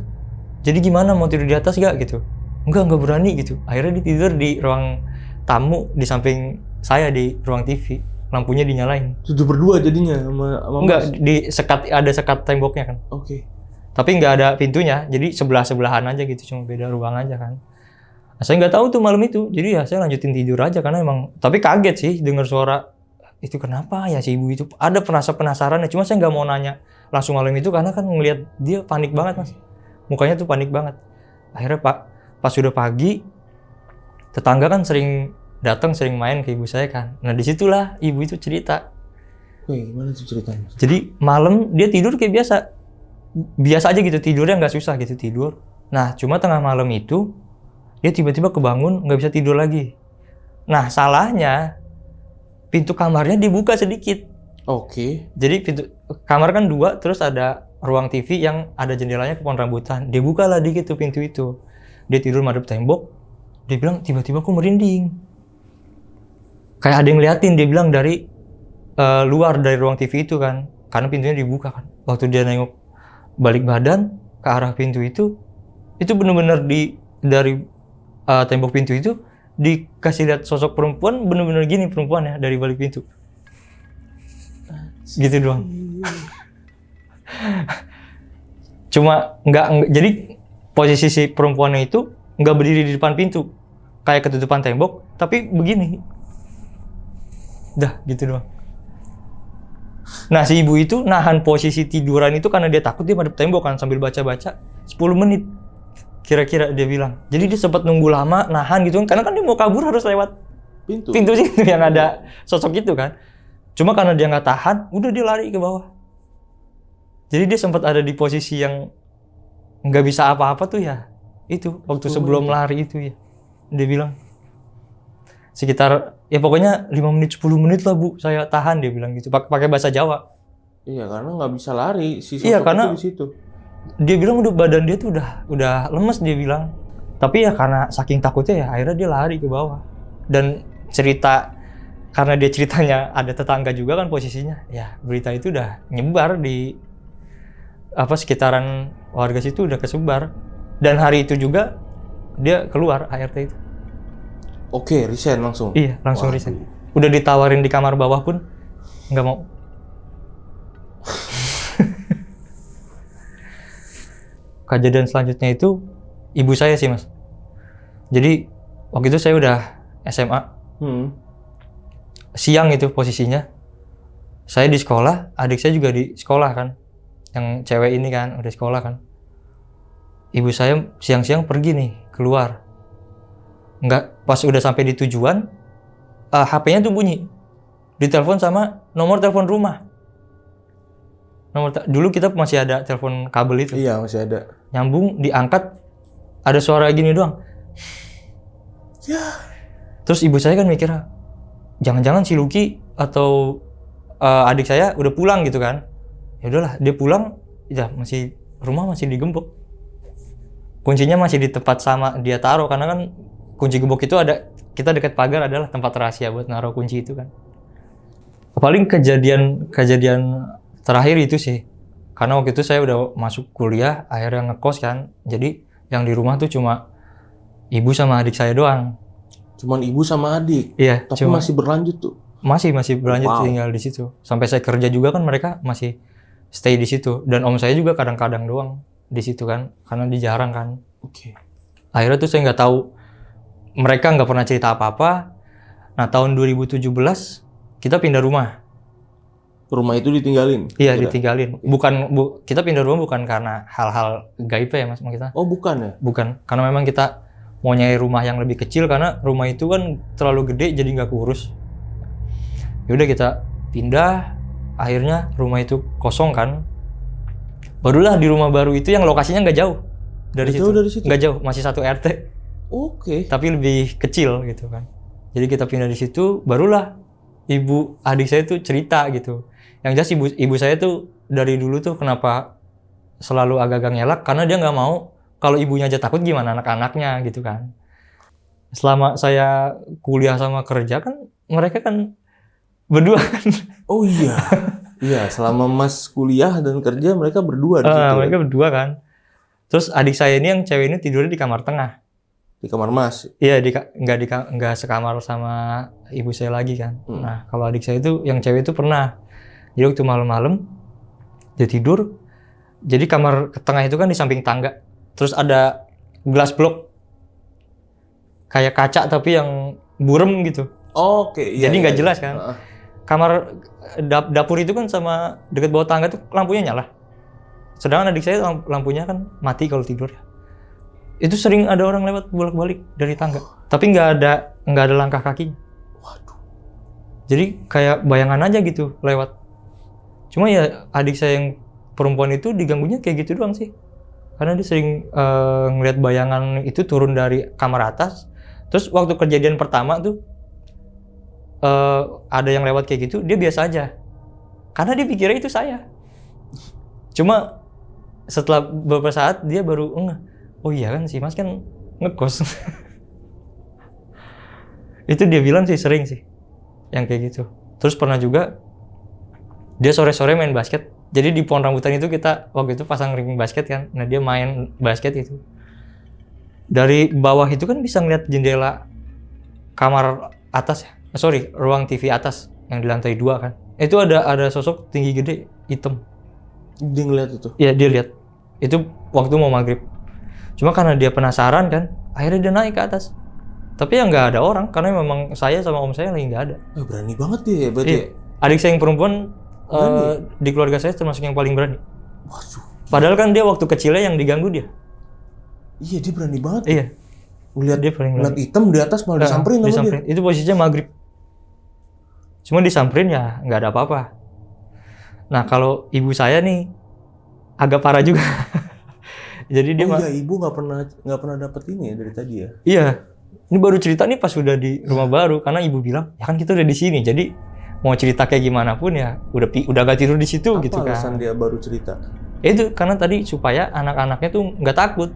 Jadi gimana mau tidur di atas gak?" gitu. Enggak berani gitu. Akhirnya dia tidur di ruang tamu di samping saya di ruang TV. Lampunya dinyalain. Tidur berdua jadinya sama enggak, ada sekat temboknya kan. Oke. Tapi nggak ada pintunya, jadi sebelahan aja gitu, cuma beda ruang aja kan. Nah, saya nggak tahu tuh malam itu, jadi ya saya lanjutin tidur aja karena emang. Tapi kaget sih dengar suara itu, kenapa ya si ibu itu. Ada penasaran ya, cuma saya nggak mau nanya langsung malam itu karena kan ngelihat dia panik banget Mas. Mukanya tuh panik banget. Akhirnya pas sudah pagi, tetangga kan sering datang, sering main ke ibu saya kan. Nah disitulah ibu itu cerita. Gimana tuh ceritanya? Jadi malam dia tidur kayak biasa aja gitu, tidurnya nggak susah gitu tidur. Nah cuma tengah malam itu dia tiba-tiba kebangun nggak bisa tidur lagi. Nah salahnya pintu kamarnya dibuka sedikit. Oke. Jadi pintu kamar kan 2, terus ada ruang TV yang ada jendelanya ke pohon rambutan. Dia bukalah dikit tuh pintu itu. Dia tidur madep tembok. Dia bilang tiba-tiba aku merinding. Kayak ada yang liatin, dia bilang dari luar dari ruang TV itu kan, karena pintunya dibuka kan. Waktu dia nengok balik badan ke arah pintu itu benar-benar dari tembok pintu itu dikasih lihat sosok perempuan, benar-benar gini perempuan ya dari balik pintu. Gitu doang. Cuma jadi posisi si perempuannya itu nggak berdiri di depan pintu, kayak ketutupan tembok, tapi begini. Dah gitu doang. Nah si ibu itu nahan posisi tiduran itu karena dia takut, dia madep tembok kan sambil baca-baca 10 menit kira-kira dia bilang. Jadi dia sempat nunggu lama nahan gitu kan, karena kan dia mau kabur harus lewat pintu situ yang ada sosok itu kan. Cuma karena dia nggak tahan, udah dia lari ke bawah. Jadi dia sempat ada di posisi yang nggak bisa apa-apa tuh ya. Itu waktu sebelum lari itu ya. Dia bilang sekitar ya pokoknya 5 menit 10 menit lah Bu, saya tahan, dia bilang gitu. Pakai bahasa Jawa. Iya, karena nggak bisa lari si sosok karena itu di situ. Dia bilang badan dia tuh udah lemes, dia bilang. Tapi ya karena saking takutnya ya akhirnya dia lari ke bawah. Dan karena dia ceritanya ada tetangga juga kan posisinya. Ya, berita itu udah nyebar di sekitaran warga situ, udah kesebar. Dan hari itu juga dia keluar ART itu. Oke, resign langsung? Iya, langsung resign. Udah ditawarin di kamar bawah pun nggak mau. Kejadian selanjutnya itu ibu saya sih mas. Jadi waktu itu saya udah SMA. Siang itu posisinya. Saya di sekolah, adik saya juga di sekolah kan. Yang cewek ini kan udah sekolah kan. Ibu saya siang-siang pergi nih keluar. Pas udah sampai di tujuan, HP-nya tuh bunyi. Ditelepon sama nomor telepon rumah. Dulu kita masih ada telepon kabel itu. Iya, masih ada. Nyambung, diangkat, ada suara gini doang. Ya. Terus ibu saya kan mikir, jangan-jangan si Lucky atau adik saya udah pulang gitu kan. Ya udahlah, dia pulang, ya rumah masih digembok. Kuncinya masih di tempat sama dia taruh, karena kan kunci gembok itu ada, kita dekat pagar adalah tempat rahasia buat naruh kunci itu kan. Paling kejadian terakhir itu sih, karena waktu itu saya udah masuk kuliah, akhirnya ngekos kan, jadi yang di rumah tuh cuma ibu sama adik saya doang. Cuman ibu sama adik? Iya. Tapi masih berlanjut tuh? Masih berlanjut. Wow. Tinggal di situ. Sampai saya kerja juga kan mereka masih stay di situ. Dan om saya juga kadang-kadang doang di situ kan, karena dia jarang kan. Oke. Akhirnya tuh saya nggak tahu, mereka nggak pernah cerita apa-apa. Nah tahun 2017 kita pindah rumah. Rumah itu ditinggalin? Iya, ditinggalin. Kita pindah rumah bukan karena hal-hal gaib ya mas kita. Oh bukan ya? Bukan, karena memang kita mau nyari rumah yang lebih kecil, karena rumah itu kan terlalu gede jadi nggak keurus. Yaudah kita pindah, akhirnya rumah itu kosong kan. Barulah di rumah baru itu yang lokasinya nggak jauh dari situ. Nggak jauh, masih satu RT. Oke. Tapi lebih kecil gitu kan. Jadi kita pindah di situ, barulah ibu adik saya tuh cerita gitu. Yang jelas ibu saya tuh dari dulu tuh kenapa selalu agak-agak ngelak, karena dia nggak mau kalau ibunya aja takut gimana anak-anaknya gitu kan. Selama saya kuliah sama kerja kan mereka kan berdua kan. Oh iya. Iya, selama mas kuliah dan kerja mereka berdua di situ. Mereka berdua kan. Terus adik saya ini yang cewek ini tidurnya di kamar tengah. Di kamar mas? Iya, nggak sekamar sama ibu saya lagi kan. Nah, kalau adik saya itu yang cewek itu pernah. Jadi waktu malam-malam dia tidur. Jadi kamar tengah itu kan di samping tangga. Terus ada glass block kayak kaca tapi yang burem gitu. Oke, iya. Jadi nggak jelas kan. Kamar dapur itu kan sama dekat bawah tangga tuh lampunya nyala. Sedangkan adik saya lampunya kan mati kalau tidur. Itu sering ada orang lewat bolak-balik dari tangga. Tapi nggak ada langkah kakinya. Waduh. Jadi kayak bayangan aja gitu lewat. Cuma ya adik saya yang perempuan itu diganggunya kayak gitu doang sih. Karena dia sering ngeliat bayangan itu turun dari kamar atas. Terus waktu kejadian pertama tuh ada yang lewat kayak gitu, dia biasa aja. Karena dia pikirnya itu saya. Cuma setelah beberapa saat dia baru oh iya kan si mas kan ngekos. Itu dia bilang sih sering sih yang kayak gitu. Terus pernah juga dia sore-sore main basket. Jadi di pohon rambutan itu kita waktu itu pasang ring basket kan. Nah dia main basket itu. Dari bawah itu kan bisa ngeliat jendela kamar atas ya. Ruang TV atas yang di lantai 2 kan. Itu ada sosok tinggi gede hitam. Dia ngeliat itu? Iya dia lihat. Itu waktu mau maghrib. Cuma karena dia penasaran kan, akhirnya dia naik ke atas. Tapi ya nggak ada orang, karena memang saya sama om saya lagi nggak ada. Berani banget dia berarti. Iya. Adik saya yang perempuan di keluarga saya termasuk yang paling berani. Waduh. Padahal kan dia waktu kecilnya yang diganggu dia. Iya dia berani banget. Iya. Ngeliat hitam di atas malah disamperin sama dia. Itu posisinya maghrib. Cuma disamperin ya nggak ada apa-apa. Nah kalau ibu saya nih agak parah juga. Jadi dia ibu nggak pernah dapet ini ya dari tadi ya? Iya. Ini baru cerita nih pas sudah di rumah baru, karena ibu bilang ya kan kita udah di sini, jadi mau cerita kayak gimana pun ya udah gak tidur di situ. Apa gitu kan. Apa alasan dia baru cerita? Itu karena tadi supaya anak-anaknya tuh nggak takut.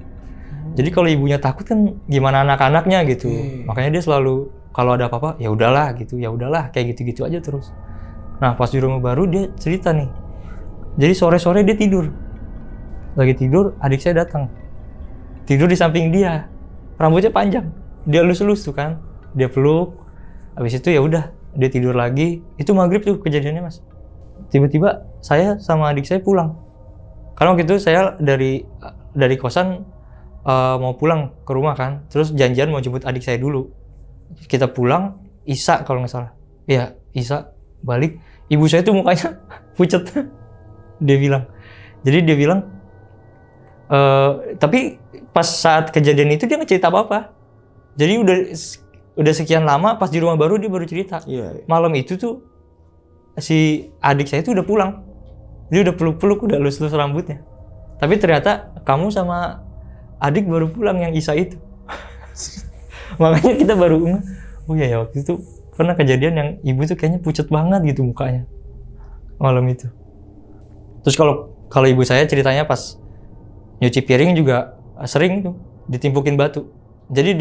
Jadi kalau ibunya takut kan gimana anak-anaknya gitu. Makanya dia selalu kalau ada apa-apa ya udahlah gitu, ya udahlah kayak gitu-gitu aja terus. Nah pas di rumah baru dia cerita nih. Jadi sore-sore dia tidur. Lagi tidur, adik saya datang. Tidur di samping dia. Rambutnya panjang. Dia elus-elus tuh kan. Dia peluk. Habis itu ya udah dia tidur lagi. Itu maghrib tuh kejadiannya mas. Tiba-tiba saya sama adik saya pulang. Karena waktu itu saya dari kosan mau pulang ke rumah kan. Terus janjian mau jemput adik saya dulu. Kita pulang, Isa kalau nggak salah. Iya, Isa balik. Ibu saya tuh mukanya pucat. Dia bilang. Jadi dia bilang, tapi pas saat kejadian itu dia nggak cerita apa-apa. Jadi udah sekian lama pas di rumah baru dia baru cerita. Iya. Malam itu tuh si adik saya itu udah pulang. Dia udah peluk-peluk, udah lus-lus rambutnya. Tapi ternyata kamu sama adik baru pulang yang Isa itu. Makanya kita baru oh iya ya waktu itu pernah kejadian yang ibu tuh kayaknya pucat banget gitu mukanya malam itu. Terus kalau ibu saya ceritanya pas nyuci piring juga sering tuh ditimpukin batu. Jadi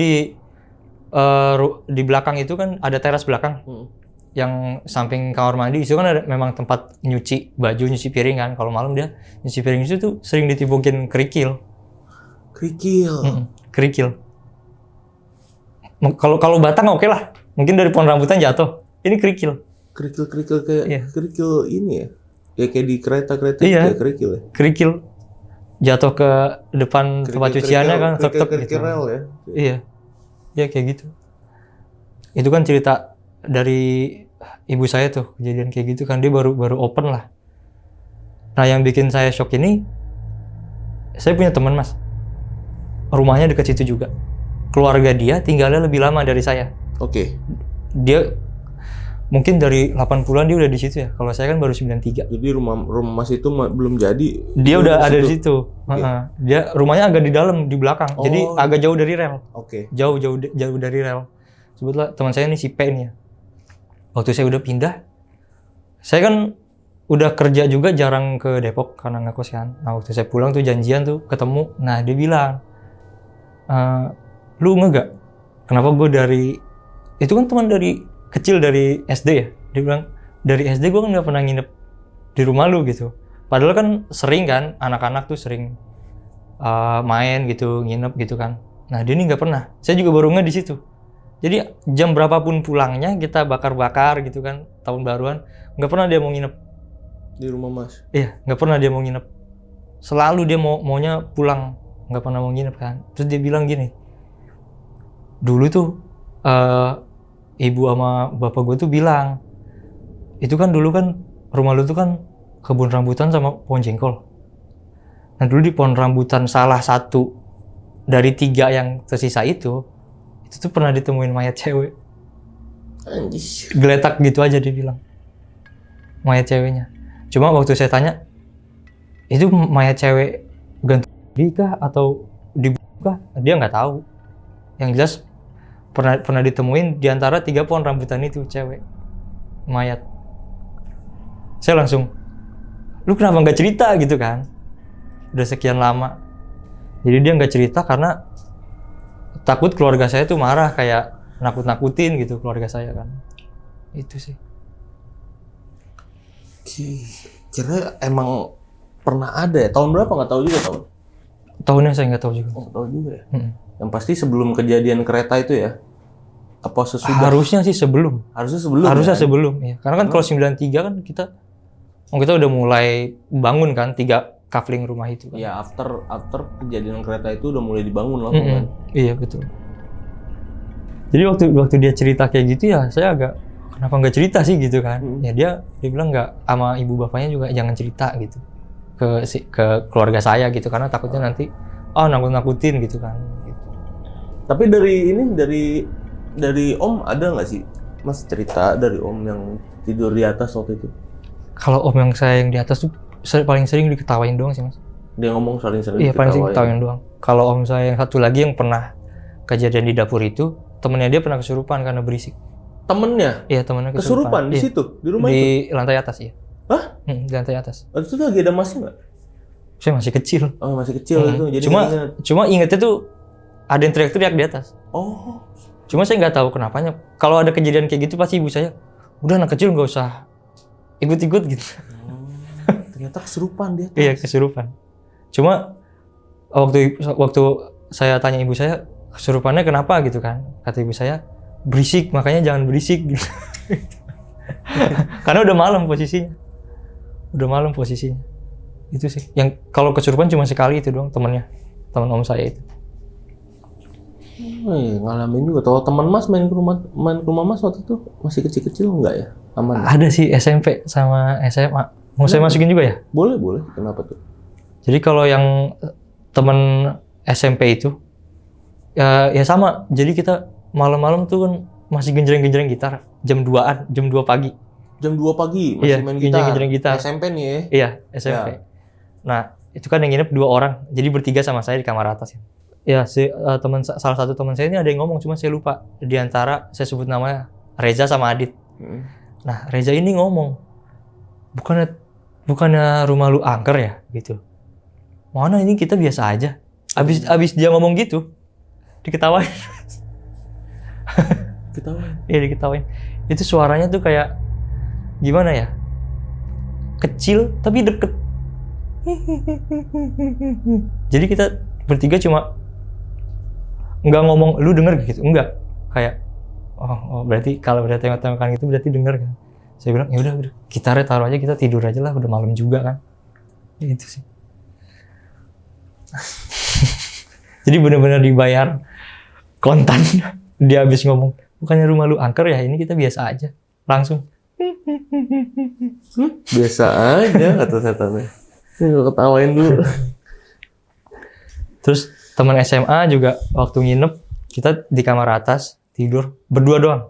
di belakang itu kan ada teras belakang. Yang samping kamar mandi itu kan ada memang tempat nyuci baju, nyuci piring kan. Kalau malam dia nyuci piring itu tuh sering ditimpukin kerikil. Kerikil. Kalau batang oke lah. Mungkin dari pohon rambutan jatuh. Ini kerikil. Kerikil kayak kerikil ini ya. Ya kayak di kereta-kereta kayak kerikil ya. Kerikil. Jatuh ke depan tempat cuciannya kan, tek-tek gitu. Rel ya. Iya. Ya kayak gitu. Itu kan cerita dari ibu saya tuh, kejadian kayak gitu kan, dia baru open lah. Nah yang bikin saya shock ini, saya punya teman mas, rumahnya dekat situ juga. Keluarga dia tinggalnya lebih lama dari saya. Oke. Dia mungkin dari 80-an dia udah di situ ya. Kalau saya kan baru 93. Jadi rumah mas itu belum jadi. Dia udah ada di situ. Okay. Dia rumahnya agak di dalam, di belakang. Jadi agak jauh dari rel. Oke. Jauh dari rel. Sebutlah teman saya ini si P nih ya. Waktu saya udah pindah, saya kan udah kerja juga jarang ke Depok karena nggak kos kan. Nah waktu saya pulang tuh janjian tuh ketemu. Nah dia bilang, lu nggak? Kenapa gue itu kan teman dari kecil dari SD ya. Dia bilang dari SD gue kan nggak pernah nginep di rumah lu gitu. Padahal kan sering kan anak-anak tuh sering main gitu, nginep gitu kan. Nah dia ini nggak pernah. Saya juga baru nggak di situ. Jadi jam berapapun pulangnya kita bakar-bakar gitu kan tahun baruan, nggak pernah dia mau nginep di rumah mas. Iya, nggak pernah dia mau nginep. Selalu dia maunya pulang, nggak pernah mau nginep kan. Terus dia bilang gini, dulu tuh ibu sama bapak gue tuh bilang, itu kan dulu kan rumah lu tuh kan kebun rambutan sama pohon jengkol. Nah dulu di pohon rambutan salah satu dari 3 yang tersisa itu tuh pernah ditemuin mayat cewek. Anjir. Geletak gitu aja dia bilang. Mayat ceweknya. Cuma waktu saya tanya, itu mayat cewek gantung diri kah atau dibuka? Dia nggak tahu. Yang jelas pernah ditemuin di antara 3 pohon rambutan itu cewek. Mayat. Saya langsung, lu kenapa nggak cerita gitu kan? Udah sekian lama. Jadi dia nggak cerita karena takut keluarga saya tuh marah, kayak nakut-nakutin gitu keluarga saya kan. Itu sih. Kira emang pernah ada ya? Tahun berapa nggak tahu juga tahun? Tahunnya saya nggak tahu juga. Oh, tahu juga ya. Yang pasti sebelum kejadian kereta itu ya? Apa sesudah? Harusnya sih sebelum. Harusnya sebelum. Ya. Karena kan kalau 93 kan kita udah mulai bangun kan 3 kafling rumah itu kan. Ya after kejadian kereta itu udah mulai dibangun langsung kan. Iya betul. Jadi waktu dia cerita kayak gitu ya saya agak kenapa nggak cerita sih gitu kan. Ya dia bilang nggak, sama ibu bapaknya juga jangan cerita gitu ke keluarga saya gitu karena takutnya nanti nakut-nakutin gitu kan. Gitu. Tapi dari om ada nggak sih mas cerita dari om yang tidur di atas waktu itu? Kalau om yang saya yang di atas tuh paling sering diketawain doang sih mas. Dia ngomong sering diketawain. Iya paling sering diketawain doang. Kalau om saya yang satu lagi yang pernah kejadian di dapur itu, temennya dia pernah kesurupan karena berisik. Temennya? Iya temennya kesurupan. Di situ? Di rumah itu? Di lantai atas ya. Hah? Di lantai atas. Waktu itu lagi ada masnya nggak? Saya masih kecil. Oh masih kecil itu. Jadi cuma ingetnya tuh ada yang teriak-teriak di atas. Oh. Cuma saya nggak tahu kenapanya. Kalau ada kejadian kayak gitu pasti ibu saya, udah anak kecil nggak usah ikut-ikut gitu. Ternyata kesurupan dia. Iya kesurupan. Cuma waktu saya tanya ibu saya kesurupannya kenapa gitu kan, kata ibu saya berisik, makanya jangan berisik. Karena udah malam posisinya. Itu sih. Yang kalau kesurupan cuma sekali itu doang teman om saya itu. Ngalamin juga. Kalau teman Mas main ke rumah Mas waktu itu masih kecil-kecil enggak ya? Aman. Ada sih SMP sama SMA. Mau saya masukin juga ya? Boleh. Kenapa tuh? Jadi kalau yang teman SMP itu ya sama. Jadi kita malam-malam tuh kan masih genjreng-genjreng gitar jam 2 pagi. Jam 2 pagi masih main gitar. Genjreng gitar. SMP nih ya? Iya, SMP. Ya. Nah, itu kan yang nginep 2 orang. Jadi bertiga sama saya di kamar atas ya. Ya, salah satu teman saya ini ada yang ngomong, cuma saya lupa. Di antara saya sebut namanya Reza sama Adit. Nah, Reza ini ngomong, bukannya rumah lu angker ya, gitu. Mana ini kita biasa aja. Abis dia ngomong gitu, diketawain. Iya, diketawain. Itu suaranya tuh kayak gimana ya? Kecil tapi deket. Jadi kita bertiga cuma nggak ngomong lu denger gitu, enggak, kayak oh berarti kalau udah tembak-tembakan gitu berarti denger kan. Saya bilang ya udah gitarnya taruh aja, kita tidur aja lah, udah malam juga kan. Ya, itu sih. Jadi benar-benar dibayar kontan. Dia habis ngomong, bukannya rumah lu angker ya, ini kita biasa aja, langsung biasa aja kata setannya. Gue ketawain dulu. Terus teman SMA juga waktu nginep, kita di kamar atas tidur berdua doang.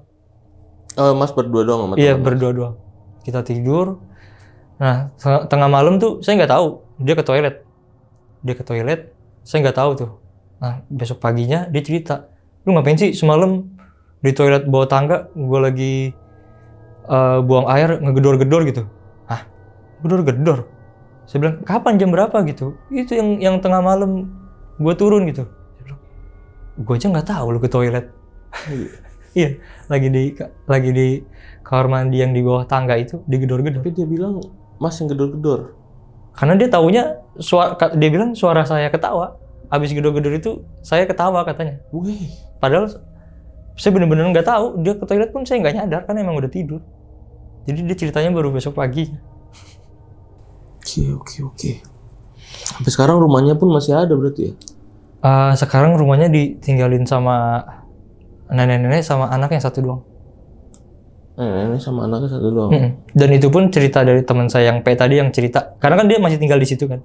Mas berdua doang sama teman? Iya, berdua doang. Kita tidur. Nah, tengah malam tuh saya nggak tahu dia ke toilet. Saya nggak tahu tuh. Nah, besok paginya dia cerita, lu ngapain sih semalam di toilet bawah tangga? Gue lagi buang air ngegedor-gedor gitu. Hah? Gedor-gedor? Saya bilang, kapan, jam berapa gitu? Itu yang tengah malam gue turun gitu. Gue aja nggak tahu lu ke toilet. Iya, lagi di kamar mandi yang di bawah tangga itu digedor-gedor. Tapi dia bilang Mas yang gedor-gedor. Karena dia taunya dia bilang suara saya ketawa. Abis gedor-gedor itu saya ketawa katanya. Wih. Padahal saya benar-benar nggak tahu, dia ke toilet pun saya nggak nyadar karena emang udah tidur. Jadi dia ceritanya baru besok pagi. Oke. Sampai sekarang rumahnya pun masih ada berarti ya? Sekarang rumahnya ditinggalin sama nenek-nenek sama anak yang satu doang. Nenek sama anaknya satu doang. Dan itu pun cerita dari teman saya yang P tadi yang cerita. Karena kan dia masih tinggal di situ kan.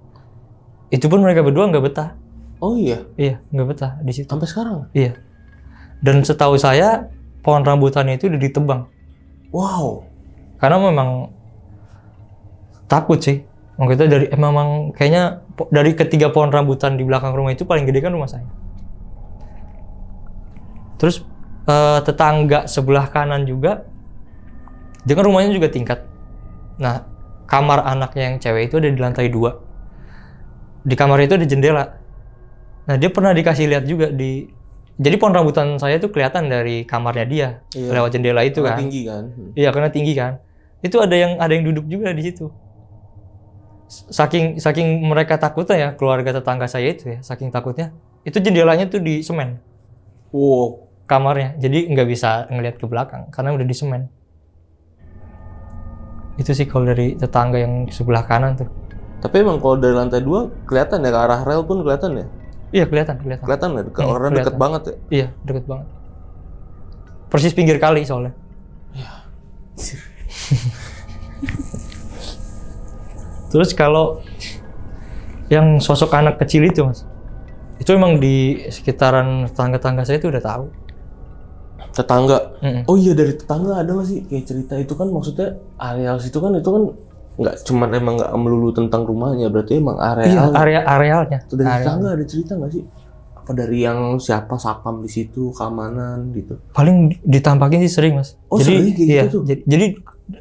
Itu pun mereka berdua nggak betah. Oh iya? Iya, nggak betah di situ. Sampai sekarang? Iya. Dan setahu saya pohon rambutannya itu udah ditebang. Wow. Karena memang takut sih. Memang kayaknya dari ketiga pohon rambutan di belakang rumah itu paling gede kan rumah saya. Terus tetangga sebelah kanan juga, dia kan rumahnya juga tingkat. Nah, kamar anaknya yang cewek itu ada di lantai 2. Di kamar itu ada jendela. Nah, dia pernah dikasih lihat juga jadi pohon rambutan saya itu kelihatan dari kamarnya dia, lewat jendela itu kan. Tinggi kan? Iya, karena tinggi kan. Itu ada yang duduk juga di situ. Saking mereka takutnya ya, keluarga tetangga saya itu ya, saking takutnya, itu jendelanya tuh di semen. Wow. Kamarnya, jadi nggak bisa ngelihat ke belakang karena udah di semen. Itu sih kalau dari tetangga yang sebelah kanan tuh. Tapi emang kalau dari lantai 2 kelihatan ya, ke arah rel pun kelihatan ya? Iya, kelihatan. Kelihatan ya, orang deket banget ya? Iya, deket banget. Persis pinggir kali soalnya. Iya. Terus kalau yang sosok anak kecil itu, Mas, itu emang di sekitaran tetangga-tetangga saya itu udah tahu. Tetangga? Oh iya, dari tetangga ada nggak sih kayak cerita itu kan, maksudnya areal situ kan, itu kan nggak cuman emang nggak melulu tentang rumahnya, berarti emang areal. Iya, arealnya. Tuh, dari tetangga ada cerita nggak sih? Apa dari yang siapa sakam di situ, keamanan gitu? Paling ditampakin sih sering, Mas. Oh, jadi, sering kayak iya, gitu tuh? Jadi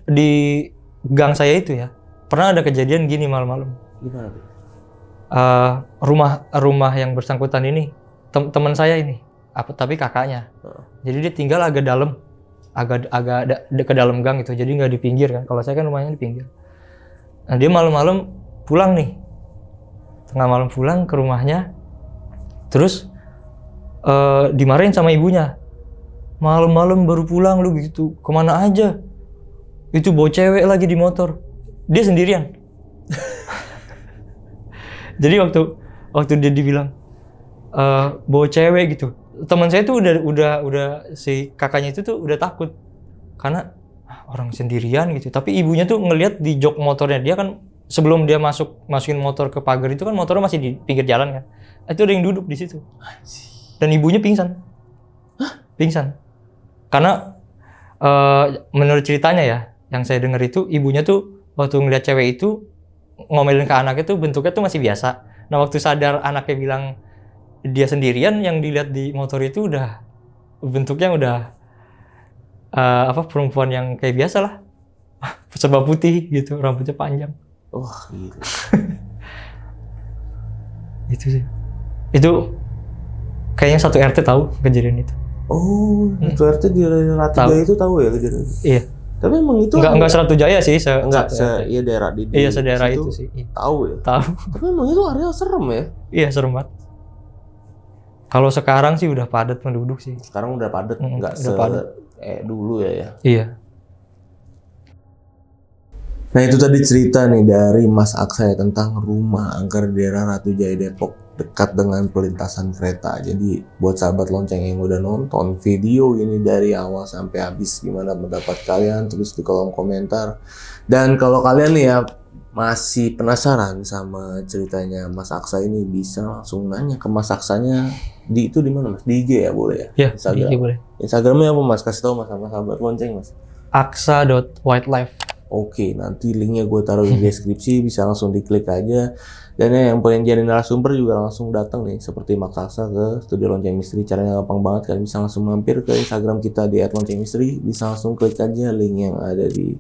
di gang saya itu ya, pernah ada kejadian gini malam-malam. Gimana tuh? Rumah yang bersangkutan ini teman saya ini, tapi kakaknya. Jadi dia tinggal agak dalam, agak ke dalam gang gitu. Jadi nggak di pinggir kan. Kalau saya kan rumahnya di pinggir. Nah, dia malam-malam pulang nih, tengah malam pulang ke rumahnya, terus dimarahin sama ibunya. malam-malam baru pulang lu gitu, kemana aja? Itu bawa cewek lagi di motor, dia sendirian. Jadi waktu dia dibilang bawa cewek gitu, teman saya tuh udah si kakaknya itu tuh udah takut karena orang sendirian gitu. Tapi ibunya tuh ngelihat di jok motornya dia kan, sebelum dia masukin motor ke pagar itu kan motornya masih di pinggir jalan kan, itu ada yang duduk di situ dan ibunya pingsan. Pingsan karena menurut ceritanya ya yang saya dengar itu, ibunya tuh waktu ngeliat cewek itu ngomelin ke anaknya tuh bentuknya tuh masih biasa. Nah waktu sadar anaknya bilang dia sendirian, yang dilihat di motor itu udah bentuknya udah perempuan yang kayak biasa lah, serba putih gitu, rambutnya panjang. Wah, gila. Itu sih, itu kayaknya satu RT tahu kejadian itu. Oh, satu RT di Ratijaya itu tahu ya kejadian itu? Iya. Tapi emang itu enggak Seratu Jaya sih, iya daerah di sedaerah itu sih. Tahu ya? Tahu. Tapi emang itu area serem ya? Iya, serem banget. Kalau sekarang sih udah padat penduduk sih. Sekarang udah padat, enggak dulu ya. Iya. Nah itu tadi cerita nih dari Mas Aksa tentang rumah angker di daerah Ratujaya Depok, dekat dengan pelintasan kereta. Jadi buat sahabat lonceng yang udah nonton video ini dari awal sampai habis, gimana pendapat kalian? Tulis di kolom komentar. Dan kalau kalian nih ya masih penasaran sama ceritanya Mas Aksa ini, bisa langsung nanya ke Mas Aksanya di mana Mas? Di IG ya boleh ya? Iya, Instagram. IG boleh. Instagramnya apa Mas? Kasih tahu Mas sama sahabat lonceng Mas. aksa.wildlife. Oke, nanti linknya gue taruh di deskripsi, bisa langsung diklik aja. Dan yang pengen jadi narasumber juga langsung datang nih, seperti Mas Aksa ke Studio Lonceng Misteri. Caranya gampang banget, kalian bisa langsung mampir ke Instagram kita di @loncengmisteri, bisa langsung klik aja link yang ada di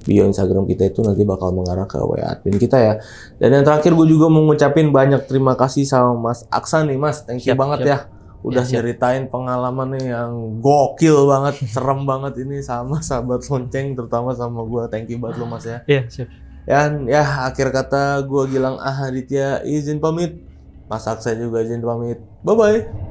bio Instagram kita, itu nanti bakal mengarah ke WA admin kita ya. Dan yang terakhir gue juga mau ngucapin banyak terima kasih sama Mas Aksa nih Mas, thank you banget ya. Udah ceritain pengalamannya yang gokil banget, serem banget ini sama sahabat lonceng, terutama sama gue. Thank you banget lo Mas ya. Iya, siap. Dan ya akhir kata gue Gilang Ahaditya izin pamit, Mas Aksa juga izin pamit. Bye bye.